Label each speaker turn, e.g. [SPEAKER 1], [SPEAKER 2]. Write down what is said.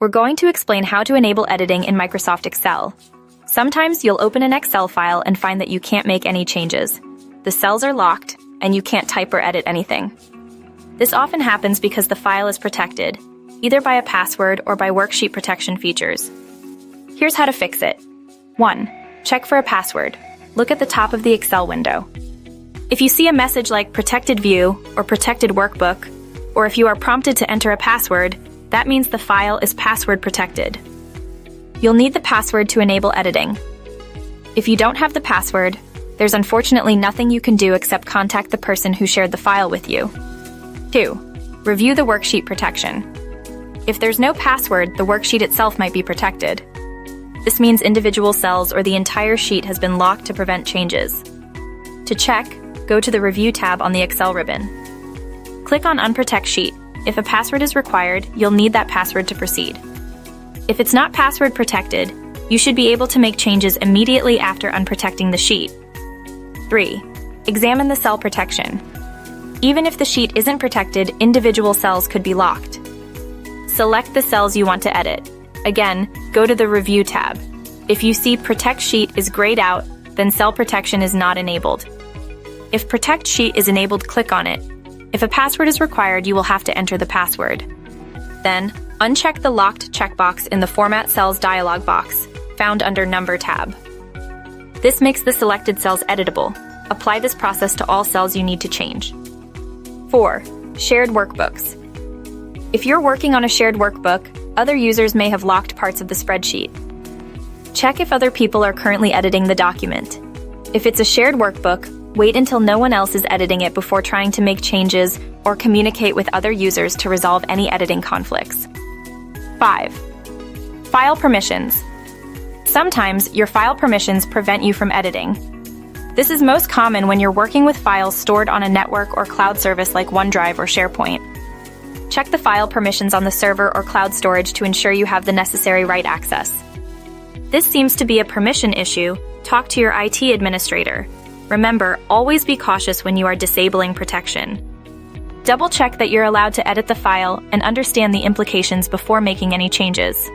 [SPEAKER 1] we're going to explain how to enable editing in Microsoft Excel. Sometimes you'll open an Excel file and find that you can't make any changes. The cells are locked, and you can't type or edit anything. This often happens because the file is protected, either by a password or by worksheet protection features. Here's how to fix it. 1. Check for a password. Look at the top of the Excel window. If you see a message like Protected View or Protected Workbook, or if you are prompted to enter a password, that means the file is password protected. You'll need the password to enable editing. If you don't have the password, there's unfortunately nothing you can do except contact the person who shared the file with you. 2. Review the worksheet protection. If there's no password, the worksheet itself might be protected. This means individual cells or the entire sheet has been locked to prevent changes. To check, go to the Review tab on the Excel ribbon. Click on Unprotect Sheet. If a password is required, you'll need that password to proceed. If it's not password protected, you should be able to make changes immediately after unprotecting the sheet. 3. Examine the cell protection. Even if the sheet isn't protected, individual cells could be locked. Select the cells you want to edit. Again, go to the Review tab. If you see Protect Sheet is grayed out, then cell protection is not enabled. If Protect Sheet is enabled, click on it. If a password is required, you will have to enter the password. Then, uncheck the Locked checkbox in the Format Cells dialog box, found under Number tab. This makes the selected cells editable. Apply this process to all cells you need to change. 4. Shared workbooks. If you're working on a shared workbook, other users may have locked parts of the spreadsheet. Check if other people are currently editing the document. If it's a shared workbook, wait until no one else is editing it before trying to make changes or communicate with other users to resolve any editing conflicts. 5. File permissions. Sometimes your file permissions prevent you from editing. This is most common when you're working with files stored on a network or cloud service like OneDrive or SharePoint. Check the file permissions on the server or cloud storage to ensure you have the necessary write access. This seems to be a permission issue. Talk to your IT administrator. Remember, always be cautious when you are disabling protection. Double-check that you're allowed to edit the file and understand the implications before making any changes.